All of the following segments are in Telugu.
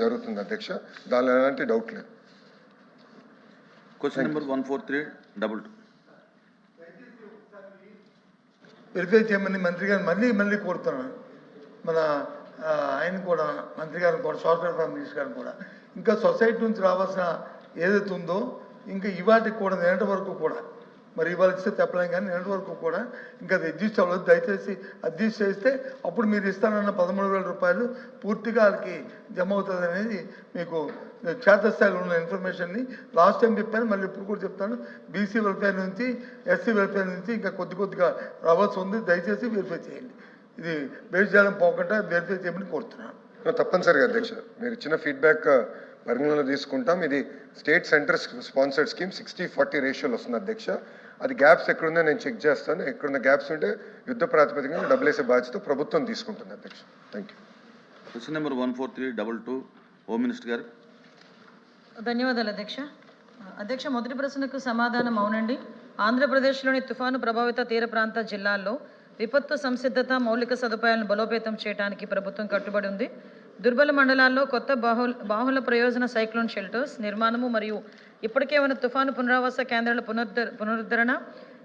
జరుగుతుంది అధ్యక్ష, దానిలో ఎలాంటి డౌట్ లేదు. క్వశ్చన్ నెంబర్ 14322 వెరిఫై చేయమని మంత్రి గారిని మళ్ళీ కోరుతున్నాను. మన ఆయన కూడా మంత్రి గారిని కూడా సోషల్ వెల్ఫేర్ మినిస్టర్ గారిని కూడా ఇంకా సొసైటీ నుంచి రావాల్సిన ఏదైతే ఉందో ఇంకా ఇవాటికి కూడా నిన్నటి వరకు కూడా మరి ఇవాళ ఇస్తే తెప్పలేం కానీ నిన్నటి వరకు కూడా ఇంకా అది అడ్జస్ట్ అవ్వలేదు. దయచేసి అడ్జస్ట్ చేస్తే అప్పుడు మీరు ఇస్తానన్న 13,000 రూపాయలు పూర్తిగా వాళ్ళకి జమ అవుతుంది అనేది మీకు క్షేత్రస్థాయిలో ఉన్న ఇన్ఫర్మేషన్ని లాస్ట్ టైం చెప్పాను, మళ్ళీ ఇప్పుడు కూడా చెప్తాను. బీసీ వెల్ఫేర్ నుంచి ఎస్సీ వెల్ఫేర్ నుంచి ఇంకా కొద్దిగా రావాల్సి ఉంది. దయచేసి వెరిఫై చేయండి. ఇది బేస్ చేయడం పోకుండా వెరిఫై చేయమని కోరుతున్నాను. తప్పనిసరిగా అధ్యక్ష, మీరు ఇచ్చిన ఫీడ్బ్యాక్ పరిగణనలో తీసుకుంటాం. ఇది స్టేట్ సెంటర్ స్పాన్సర్డ్ స్కీమ్ 60-40 రేషియోలో వస్తుంది అధ్యక్ష. అది గ్యాప్స్ ఎక్కడుందో నేను చెక్ చేస్తాను. ఎక్కడున్న గ్యాప్స్ ఉంటే యుద్ధ ప్రాతిపదికన డబ్బులు వేసే బాధ్యత ప్రభుత్వం తీసుకుంటుంది అధ్యక్ష. Thank you. Question number 14322 home minister గారు. ధన్యవాదాలు అధ్యక్ష. అధ్యక్ష, మొదటి ప్రశ్నకు సమాధానం అవునండి. ఆంధ్రప్రదేశ్లోని తుఫాను ప్రభావిత తీర ప్రాంత జిల్లాల్లో విపత్తు సంసిద్ధత మౌలిక సదుపాయాలను బలోపేతం చేయడానికి ప్రభుత్వం కట్టుబడి ఉంది. దుర్బల మండలాల్లో కొత్త బాహుళ ప్రయోజన సైక్లోన్ షెల్టర్స్ నిర్మాణము మరియు ఇప్పటికే ఉన్న తుఫాను పునరావాస కేంద్రాల పునరుద్ధరణ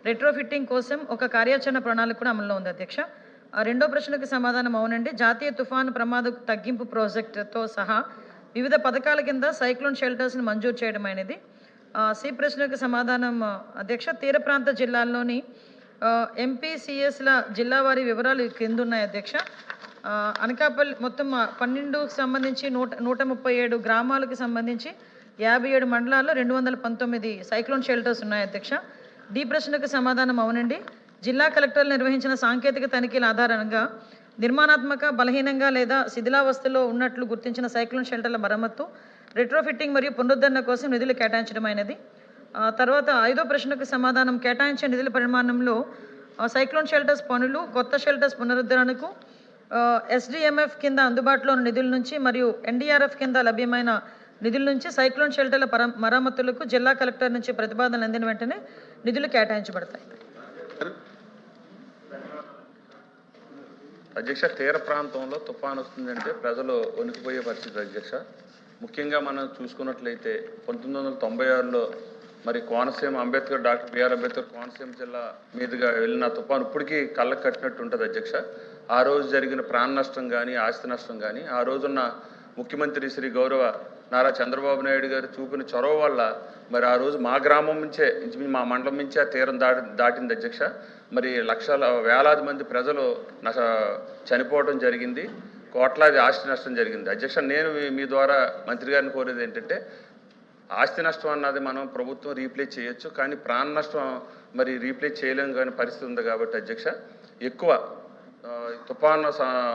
రెట్రోఫిట్టింగ్ కోసం ఒక కార్యాచరణ ప్రణాళిక కూడా అమల్లో ఉంది అధ్యక్ష. రెండో ప్రశ్నకు సమాధానం అవునండి. జాతీయ తుఫాను ప్రమాద తగ్గింపు ప్రాజెక్టుతో సహా వివిధ పథకాల కింద సైక్లోన్ షెల్టర్స్ని మంజూరు చేయడం అనేది. సి ప్రశ్నకు సమాధానం అధ్యక్ష. తీర ప్రాంత జిల్లాల్లోని ఎంపీసీఎస్ల జిల్లా వారి వివరాలు కింద ఉన్నాయి అధ్యక్ష. అనకాపల్లి మొత్తం 12కు సంబంధించి 137 గ్రామాలకు సంబంధించి 57 మండలాల్లో 219 సైక్లోన్ షెల్టర్స్ ఉన్నాయి అధ్యక్ష. డి ప్రశ్నకు సమాధానం అవునండి. జిల్లా కలెక్టర్లు నిర్వహించిన సాంకేతిక తనిఖీల ఆధారంగా నిర్మాణాత్మక బలహీనంగా లేదా శిథిలావస్థలో ఉన్నట్లు గుర్తించిన సైక్లోన్ షెల్టర్ల మరమ్మత్తు రెట్రోఫిట్టింగ్ మరియు పునరుద్ధరణ కోసం నిధులు కేటాయించడమైనది. తర్వాత ఐదో ప్రశ్నకు సమాధానం కేటాయించే నిధుల పరిమాణంలో సైక్లోన్ షెల్టర్స్ పనులు కొత్త షెల్టర్స్ పునరుద్ధరణకు ఎస్డిఎంఎఫ్ కింద అందుబాటులో ఉన్న నిధుల నుంచి మరియు ఎన్డీఆర్ఎఫ్ కింద లభ్యమైన నిధుల నుంచి సైక్లోన్ షెల్టర్ల మరమ్మతులకు జిల్లా కలెక్టర్ నుంచి ప్రతిపాదనలు అందిన వెంటనే నిధులు కేటాయించబడతాయి. అధ్యక్ష, తీర ప్రాంతంలో తుఫాను వస్తుందంటే ప్రజలు వణికిపోయే పరిస్థితి అధ్యక్ష. ముఖ్యంగా మనం చూసుకున్నట్లయితే 1996లో మరి కోనసీమ డాక్టర్ బిఆర్ అంబేద్కర్ కోనసీమ జిల్లా మీదుగా వెళ్ళిన తుఫాను ఇప్పటికీ కళ్ళకు కట్టినట్టు ఉంటుంది అధ్యక్ష. ఆ రోజు జరిగిన ప్రాణ నష్టం కానీ ఆస్తి నష్టం కానీ ఆ రోజున్న ముఖ్యమంత్రి శ్రీ గౌరవ నారా చంద్రబాబు నాయుడు గారు చూపిన చొరవ వల్ల మరి ఆ రోజు మా గ్రామం నుంచే మా మండలం నుంచే ఆ తీరం దాటింది అధ్యక్ష. మరి వేలాది మంది ప్రజలు చనిపోవడం జరిగింది, కోట్లాది ఆస్తి నష్టం జరిగింది అధ్యక్ష. నేను మీ ద్వారా మంత్రి గారిని కోరేది ఏంటంటే, ఆస్తి నష్టం అన్నది మనం ప్రభుత్వం రీప్లేస్ చేయొచ్చు, కానీ ప్రాణ నష్టం మరి రీప్లేస్ చేయలేము కానీ పరిస్థితి ఉంది కాబట్టి అధ్యక్ష, ఎక్కువ తుఫాను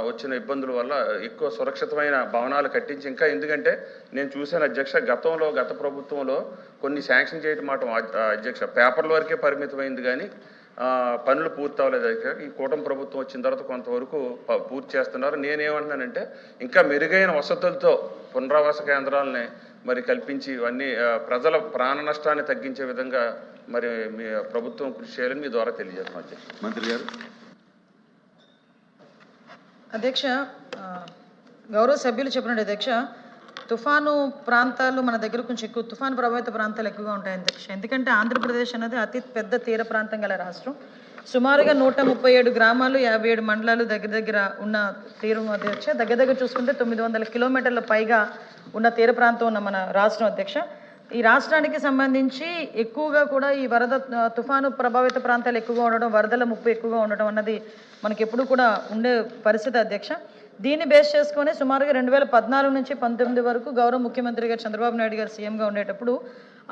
వచ్చిన ఇబ్బందుల వల్ల ఎక్కువ సురక్షితమైన భవనాలు కట్టించి ఇంకా ఎందుకంటే నేను చూశాను అధ్యక్ష, గత ప్రభుత్వంలో కొన్ని శాంక్షన్ చేయటం మాట అధ్యక్ష పేపర్ల వరకే పరిమితమైంది కానీ పనులు పూర్తి అవ్వలేదు అధ్యక్ష. ఈ కూటమి ప్రభుత్వం వచ్చిన తర్వాత కొంతవరకు పూర్తి చేస్తున్నారు. నేనేమంటున్నానంటే ఇంకా మెరుగైన వసతులతో పునరావాస కేంద్రాలని మరి కల్పించి ఇవన్నీ ప్రజల ప్రాణ నష్టాన్ని తగ్గించే విధంగా మరి మీ ప్రభుత్వం కృషి చేయాలని మీ ద్వారా తెలియజేస్తున్నాం అధ్యక్ష. మంత్రి గారు. అధ్యక్ష, గౌరవ సభ్యులు చెప్పినట్టు అధ్యక్ష, తుఫాను ప్రాంతాలు మన దగ్గర కొంచెం ఎక్కువ తుఫాను ప్రభావిత ప్రాంతాలు ఎక్కువగా ఉంటాయి అధ్యక్ష. ఎందుకంటే ఆంధ్రప్రదేశ్ అనేది అతి పెద్ద తీర ప్రాంతం గల రాష్ట్రం. సుమారుగా 137 గ్రామాలు 57 మండలాలు దగ్గర ఉన్న తీరం అధ్యక్ష. దగ్గర చూసుకుంటే 900 కిలోమీటర్ల పైగా ఉన్న తీర ప్రాంతం ఉన్న మన రాష్ట్రం అధ్యక్ష. ఈ రాష్ట్రానికి సంబంధించి ఎక్కువగా కూడా ఈ తుఫాను ప్రభావిత ప్రాంతాలు ఎక్కువగా ఉండడం, వరదల ముప్పు ఎక్కువగా ఉండడం అన్నది మనకి ఎప్పుడు కూడా ఉండే పరిస్థితి అధ్యక్ష. దీన్ని బేస్ చేసుకొని సుమారుగా 2014 నుంచి 2019 వరకు గౌరవ ముఖ్యమంత్రి గారు చంద్రబాబు నాయుడు గారు సీఎంగా ఉండేటప్పుడు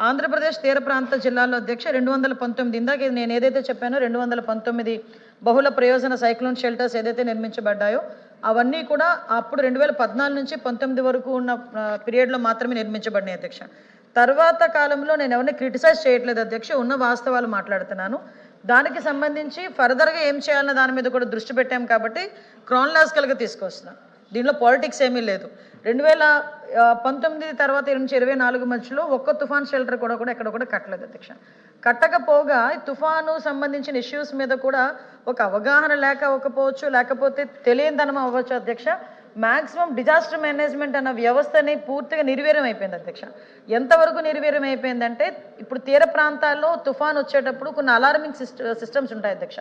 ఆంధ్రప్రదేశ్ తీర ప్రాంత జిల్లాల్లో అధ్యక్ష 219 ఇందాక నేను ఏదైతే చెప్పానో 219 బహుళ ప్రయోజన సైక్లోన్ షెల్టర్స్ ఏదైతే నిర్మించబడ్డాయో అవన్నీ కూడా అప్పుడు 2014 నుంచి 2019 వరకు ఉన్న పీరియడ్లో మాత్రమే నిర్మించబడినాయి అధ్యక్ష. తర్వాత కాలంలో నేను ఎవరిని క్రిటిసైజ్ చేయట్లేదు అధ్యక్ష, ఉన్న వాస్తవాలు మాట్లాడుతున్నాను. దానికి సంబంధించి ఫర్దర్గా ఏం చేయాలన్న దాని మీద కూడా దృష్టి పెట్టాం కాబట్టి క్రానలాజికల్గా తీసుకొస్తున్నాం. దీనిలో పాలిటిక్స్ ఏమీ లేదు. 2019 తర్వాత 2024 మధ్యలో ఒక్క తుఫాన్ షెల్టర్ కూడా ఎక్కడ కూడా కట్టలేదు అధ్యక్ష. కట్టకపోగా తుఫాను సంబంధించిన ఇష్యూస్ మీద కూడా ఒక అవగాహన లేకపోవచ్చు, లేకపోతే తెలియనిదనం అవ్వచ్చు అధ్యక్ష. మ్యాక్సిమం డిజాస్టర్ మేనేజ్మెంట్ అన్న వ్యవస్థని పూర్తిగా నిర్వీర్యం అయిపోయింది అధ్యక్ష. ఎంతవరకు నిర్వీర్యం అయిపోయిందంటే ఇప్పుడు తీర ప్రాంతాల్లో తుఫాన్ వచ్చేటప్పుడు కొన్ని అలార్మింగ్ సిస్టమ్స్ ఉంటాయి అధ్యక్ష.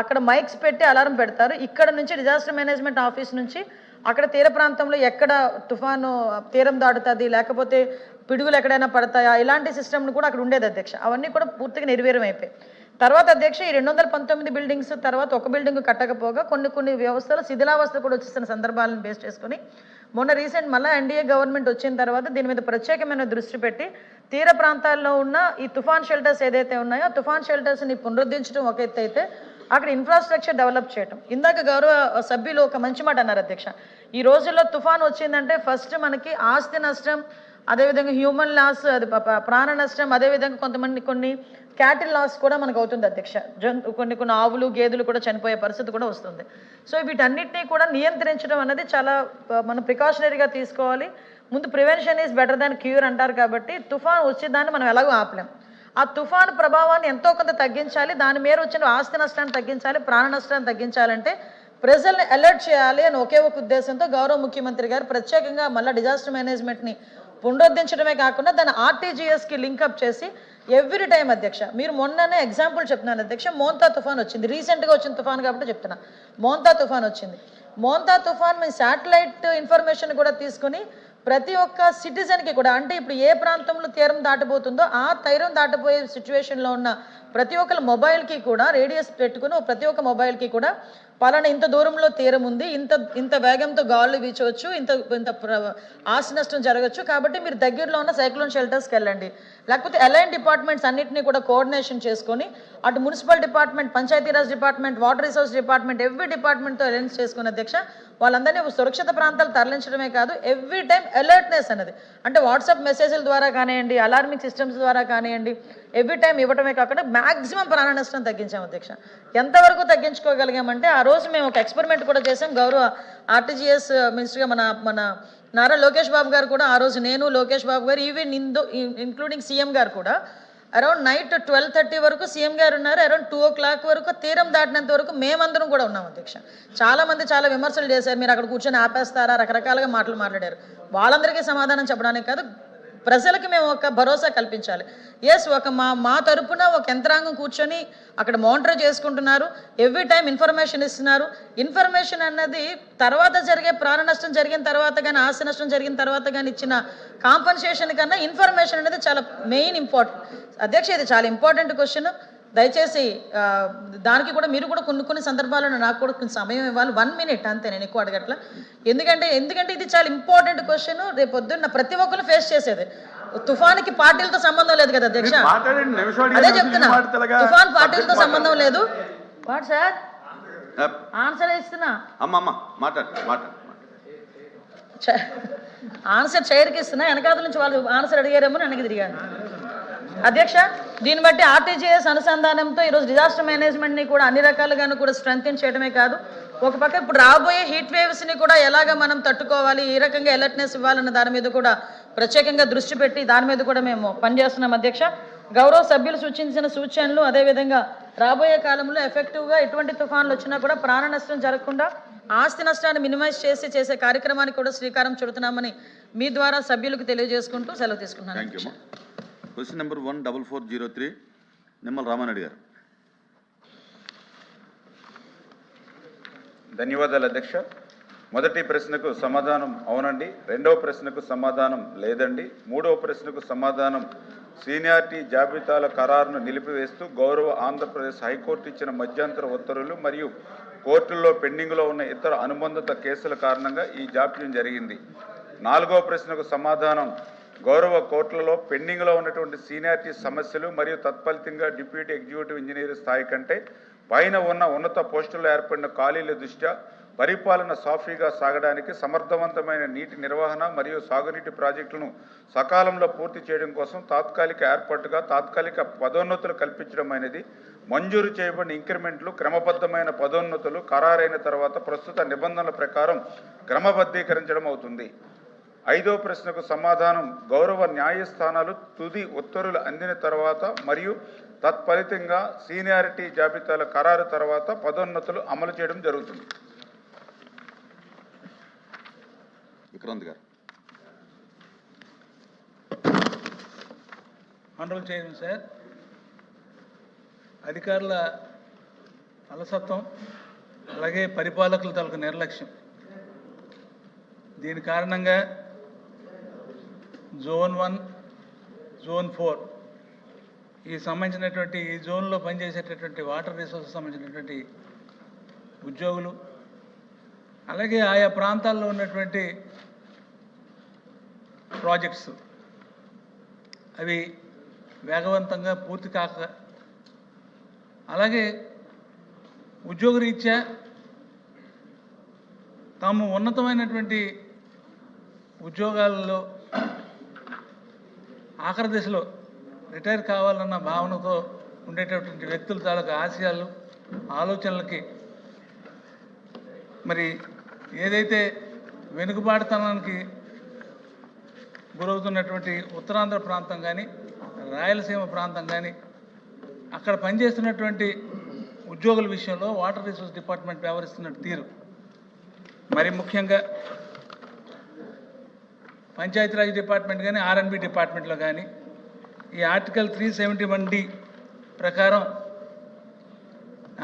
అక్కడ మైక్స్ పెట్టి అలారం పెడతారు. ఇక్కడ నుంచి డిజాస్టర్ మేనేజ్మెంట్ ఆఫీస్ నుంచి అక్కడ తీర ప్రాంతంలో ఎక్కడ తుఫాను తీరం దాటుతుంది, లేకపోతే పిడుగులు ఎక్కడైనా పడతాయా, ఇలాంటి సిస్టమ్ను కూడా అక్కడ ఉండేది అధ్యక్ష. అవన్నీ కూడా పూర్తిగా నిర్వీర్యం అయిపోయాయి. తర్వాత అధ్యక్ష ఈ 219 బిల్డింగ్స్ తర్వాత ఒక బిల్డింగ్ కట్టకపోగా కొన్ని వ్యవస్థలు శిథిలావస్థ కూడా వచ్చేస్తున్న సందర్భాలను బేస్ చేసుకుని మొన్న రీసెంట్ మళ్ళీ ఎన్డీఏ గవర్నమెంట్ వచ్చిన తర్వాత దీని మీద ప్రత్యేకమైన దృష్టి పెట్టి తీర ప్రాంతాల్లో ఉన్న ఈ తుఫాన్ షెల్టర్స్ ఏదైతే ఉన్నాయో తుఫాన్ షెల్టర్స్ని పునరుద్ధరించడం ఒక ఎత్తు అయితే అక్కడ ఇన్ఫ్రాస్ట్రక్చర్ డెవలప్ చేయటం. ఇందాక గౌరవ సభ్యులు ఒక మంచి మాట అన్నారు అధ్యక్ష. ఈ రోజుల్లో తుఫాన్ వచ్చిందంటే ఫస్ట్ మనకి ఆస్తి నష్టం, అదేవిధంగా హ్యూమన్ లాస్, అది ప్రాణ నష్టం, అదేవిధంగా కొన్ని క్యాటిల్ లాస్ కూడా మనకు అవుతుంది అధ్యక్ష. కొన్ని ఆవులు గేదెలు కూడా చనిపోయే పరిస్థితి కూడా వస్తుంది. సో వీటన్నిటినీ కూడా నియంత్రించడం అనేది చాలా మనం ప్రికాషనరీగా తీసుకోవాలి. ముందు prevention is better than cure అంటారు కాబట్టి తుఫాన్ వచ్చేదాన్ని మనం ఎలాగో ఆపలేం. ఆ తుఫాను ప్రభావాన్ని ఎంతో కొంత తగ్గించాలి, దాని మీద వచ్చిన ఆస్తి నష్టాన్ని తగ్గించాలి, ప్రాణ నష్టాన్ని తగ్గించాలంటే ప్రజల్ని అలర్ట్ చేయాలి అని ఒకే ఒక ఉద్దేశంతో గౌరవ ముఖ్యమంత్రి గారు ప్రత్యేకంగా మళ్ళీ డిజాస్టర్ మేనేజ్మెంట్ని పునరుద్ధరించడమే కాకుండా దాన్ని ఆర్టీజీఎస్కి లింకప్ చేసి ఎవ్రీ టైం అధ్యక్ష, మీరు మొన్ననే ఎగ్జాంపుల్ చెప్తున్నాను అధ్యక్ష, మోంతా తుఫాన్ వచ్చింది, రీసెంట్గా వచ్చిన తుఫాన్ కాబట్టి చెప్తున్నా. మోంతా తుఫాన్ వచ్చింది. మోంతా తుఫాన్ మేము శాటిలైట్ ఇన్ఫర్మేషన్ కూడా తీసుకుని ప్రతి ఒక్క సిటిజన్కి కూడా, అంటే ఇప్పుడు ఏ ప్రాంతంలో తీరం దాటబోతుందో ఆ తీరం దాటబోయే సిచ్యువేషన్లో ఉన్న ప్రతి ఒక్కరి మొబైల్కి కూడా రేడియస్ పెట్టుకుని ప్రతి ఒక్క మొబైల్కి కూడా పలానా ఇంత దూరంలో తీరం ఉంది, ఇంత వేగంతో గాలులు వీచవచ్చు, ఇంత ఆస్తి నష్టం జరగచ్చు, కాబట్టి మీరు దగ్గరలో ఉన్న సైక్లోన్ షెల్టర్స్కి వెళ్ళండి. లేకపోతే అలైన్ డిపార్ట్మెంట్స్ అన్నింటినీ కూడా కోఆర్డినేషన్ చేసుకొని అటు municipal department, Panchayati Raj department, water resource department, every డిపార్ట్మెంట్తో అలైన్స్ చేసుకుని అధ్యక్ష వాళ్ళందరినీ సురక్షిత ప్రాంతాలు తరలించడమే కాదు ఎవ్రీ టైం అలర్ట్నెస్ అనేది, అంటే వాట్సాప్ మెసేజ్ల ద్వారా కానివ్వండి, అలార్మింగ్ సిస్టమ్స్ ద్వారా కానివ్వండి, ఎవ్రీ టైం ఇవ్వటమే కాకుండా మ్యాక్సిమం ప్రాణ నష్టం తగ్గించాం అధ్యక్ష. ఎంతవరకు తగ్గించుకోగలిగామంటే ఆ రోజు మేము ఒక ఎక్స్పెరిమెంట్ కూడా చేసాం. గౌరవ ఆర్టీజీఎస్ మినిస్టర్గా మన నారా లోకేష్ బాబు గారు కూడా ఆ రోజు, నేను లోకేష్ బాబు గారు, ఈవెన్ ఇంక్లూడింగ్ సీఎం గారు కూడా అరౌండ్ నైట్ 12:30 వరకు సీఎం గారు ఉన్నారు, అరౌండ్ 2 o'clock వరకు తీరం దాటినంత వరకు మేమందరం కూడా ఉన్నాం అధ్యక్ష. చాలామంది చాలా విమర్శలు చేశారు, మీరు అక్కడ కూర్చొని ఆపేస్తారా, రకరకాలుగా మాటలు మాట్లాడారు. వాళ్ళందరికీ సమాధానం చెప్పడానికి కాదు, ప్రజలకి మేము ఒక భరోసా కల్పించాలి. ఎస్, మా తరపున ఒక యంత్రాంగం కూర్చొని అక్కడ మానిటర్ చేసుకుంటున్నారు, ఎవ్రీ టైం ఇన్ఫర్మేషన్ ఇస్తున్నారు. ఇన్ఫర్మేషన్ అన్నది తర్వాత జరిగే ప్రాణ నష్టం జరిగిన తర్వాత కానీ, ఆస్తి నష్టం జరిగిన తర్వాత కానీ ఇచ్చిన కాంపన్సేషన్ కన్నా ఇన్ఫర్మేషన్ అనేది చాలా మెయిన్ ఇంపార్టెంట్ అధ్యక్ష. ఇది చాలా ఇంపార్టెంట్ క్వశ్చన్. దయచేసి దానికి కూడా మీరు కూడా కొన్ని సందర్భాల్లో నాకు కూడా కొంచెం సమయం ఇవ్వాలి. 1 minute అంతే, నేను ఎక్కువ అడగట్లా. ఎందుకంటే ఇది చాలా ఇంపార్టెంట్ క్వశ్చన్. రేపు పొద్దున్న ప్రతి ఒక్కరు ఫేస్ చేసేది. తుఫాన్కి పార్టీలతో సంబంధం లేదు కదా అధ్యక్ష, అదే చెప్తున్నా, తుఫాన్ పార్టీలతో సంబంధం లేదు. వాట్ సార్ ఆన్సర్ ఇస్తున్నా, ఆన్సర్ చైర్కి ఇస్తున్నా, వెనకాల నుంచి వాళ్ళు ఆన్సర్ అడిగారేమో వెనక్కి తిరిగాను అధ్యక్ష. దీన్ని బట్టి ఆర్టీజీఎస్ అనుసంధానంతో ఈరోజు డిజాస్టర్ మేనేజ్మెంట్ని కూడా అన్ని రకాలుగాను కూడా స్ట్రెంగ్తెన్ చేయడమే కాదు, ఒక పక్క ఇప్పుడు రాబోయే హీట్ వేవ్స్ని కూడా ఎలాగ మనం తట్టుకోవాలి, ఏ రకంగా అలర్ట్నెస్ ఇవ్వాలన్న దాని మీద కూడా ప్రత్యేకంగా దృష్టి పెట్టి దాని మీద కూడా మేము పనిచేస్తున్నాం అధ్యక్ష. గౌరవ సభ్యులు సూచించిన సూచనలు, అదేవిధంగా రాబోయే కాలంలో ఎఫెక్టివ్గా ఎటువంటి తుఫాన్లు వచ్చినా కూడా ప్రాణ నష్టం జరగకుండా ఆస్తి నష్టాన్ని మినిమైజ్ చేసే కార్యక్రమానికి కూడా శ్రీకారం చుడుతున్నామని మీ ద్వారా సభ్యులకు తెలియజేసుకుంటూ సెలవు తీసుకున్నాను. క్వశ్చన్ నెంబర్ 14403 నిమ్మల రామారెడ్డి గారు. ధన్యవాదాలు అధ్యక్ష. మొదటి ప్రశ్నకు సమాధానం అవునండి, రెండవ ప్రశ్నకు సమాధానం లేదండి, మూడవ ప్రశ్నకు సమాధానం సీనియారిటీ జాబితాల ఖరారును నిలిపివేస్తూ గౌరవ ఆంధ్రప్రదేశ్ హైకోర్టు ఇచ్చిన మధ్యంతర ఉత్తర్వులు మరియు కోర్టుల్లో పెండింగ్లో ఉన్న ఇతర అనుబంధిత కేసుల కారణంగా ఈ జాప్యం జరిగింది. నాలుగవ ప్రశ్నకు సమాధానం గౌరవ కోర్టులలో పెండింగ్లో ఉన్నటువంటి సీనియారిటీ సమస్యలు మరియు తత్ఫలితంగా డిప్యూటీ ఎగ్జిక్యూటివ్ ఇంజనీర్ స్థాయి కంటే పైన ఉన్న ఉన్నత పోస్టుల్లో ఏర్పడిన ఖాళీల దృష్ట్యా పరిపాలన సాఫీగా సాగడానికి సమర్థవంతమైన నీటి నిర్వహణ మరియు సాగునీటి ప్రాజెక్టులను సకాలంలో పూర్తి చేయడం కోసం తాత్కాలిక ఏర్పాటుగా తాత్కాలిక పదోన్నతులు కల్పించడం అనేది మంజూరు చేయబడిన ఇంక్రిమెంట్లు క్రమబద్ధమైన పదోన్నతులు ఖరారైన తర్వాత ప్రస్తుత నిబంధనల ప్రకారం క్రమబద్ధీకరించడం అవుతుంది. ఐదో ప్రశ్నకు సమాధానం గౌరవ న్యాయస్థానాలు తుది ఉత్తర్వులు అందిన తర్వాత మరియు తత్ఫలితంగా సీనియారిటీ జాబితాల ఖరారు తర్వాత పదోన్నతులు అమలు చేయడం జరుగుతుంది. విక్రాంత్ గారు. ఆనరబుల్ చైర్మన్ సార్, అధికారుల అలసత్వం అలాగే పరిపాలకుల తాలూకు నిర్లక్ష్యం, దీని కారణంగా జోన్ 1, జోన్ 4 ఈ సంబంధించినటువంటి ఈ జోన్లో పనిచేసేటటువంటి వాటర్ రిసోర్సెస్ సంబంధించినటువంటి ఉద్యోగులు అలాగే ఆయా ప్రాంతాల్లో ఉన్నటువంటి ప్రాజెక్ట్స్ అవి వేగవంతంగా పూర్తి కాక అలాగే ఉద్యోగరీత్యా తాము ఉన్నతమైనటువంటి ఉద్యోగాలలో ఆఖరి దశలో రిటైర్ కావాలన్న భావనతో ఉండేటటువంటి వ్యక్తుల తాలూకు ఆశయాలు ఆలోచనలకి మరి ఏదైతే వెనుకబాటుతనానికి గురవుతున్నటువంటి ఉత్తరాంధ్ర ప్రాంతం కానీ రాయలసీమ ప్రాంతం కానీ అక్కడ పనిచేస్తున్నటువంటి ఉద్యోగుల విషయంలో వాటర్ రిసోర్స్ డిపార్ట్మెంట్ వ్యవహరిస్తున్న తీరు, మరి ముఖ్యంగా పంచాయతీరాజ్ డిపార్ట్మెంట్ కానీ ఆర్ఎన్బి డిపార్ట్మెంట్లో కానీ ఈ ఆర్టికల్ 371D ప్రకారం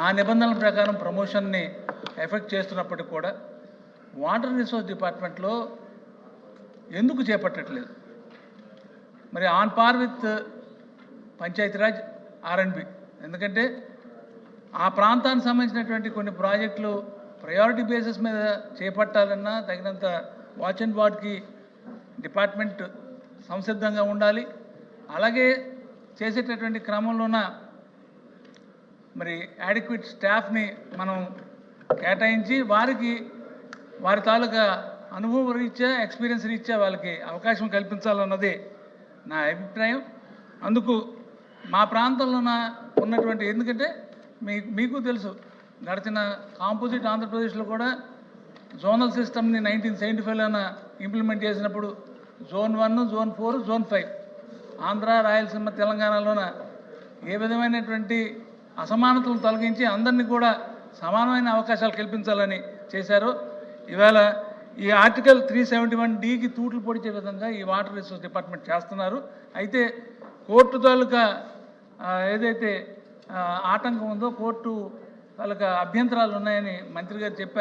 ఆ నిబంధనల ప్రకారం ప్రమోషన్ని ఎఫెక్ట్ చేస్తున్నప్పటికీ కూడా వాటర్ రిసోర్స్ డిపార్ట్మెంట్లో ఎందుకు చేపట్టట్లేదు? మరి on par with Panchayati Raj R&B, ఎందుకంటే ఆ ప్రాంతానికి సంబంధించినటువంటి కొన్ని ప్రాజెక్టులు ప్రయారిటీ బేసిస్ మీద చేపట్టాలన్నా తగినంత వాచ్ అండ్ వార్డ్కి డిపార్ట్మెంట్ సంసిద్ధంగా ఉండాలి. అలాగే చేసేటటువంటి క్రమంలోన మరి యాడిక్వేట్ స్టాఫ్ని మనం కేటాయించి వారి తాలూకా అనుభవ రీత్యా ఎక్స్పీరియన్స్ రీత్యా వాళ్ళకి అవకాశం కల్పించాలన్నది నా అభిప్రాయం. అందుకు మా ప్రాంతంలోన ఉన్నటువంటి, ఎందుకంటే మీకు తెలుసు గడిచిన కాంపోజిట్ ఆంధ్రప్రదేశ్లో కూడా జోనల్ సిస్టమ్ని 1975లోన ఇంప్లిమెంట్ చేసినప్పుడు zone 1, zone 4, zone 5 Andhra, Rayalaseema, తెలంగాణలోన ఏ విధమైనటువంటి అసమానతలను తొలగించి అందరినీ కూడా సమానమైన అవకాశాలు కల్పించాలని చేశారు. ఇవాళ ఈ ఆర్టికల్ 371Dకి తూట్లు పొడిచే విధంగా ఈ వాటర్ రిసోర్స్ డిపార్ట్మెంట్ చేస్తున్నారు. అయితే కోర్టు తాలూకా ఏదైతే ఆటంకం ఉందో, కోర్టు తాలూకా అభ్యంతరాలు ఉన్నాయని మంత్రి గారు చెప్పారు.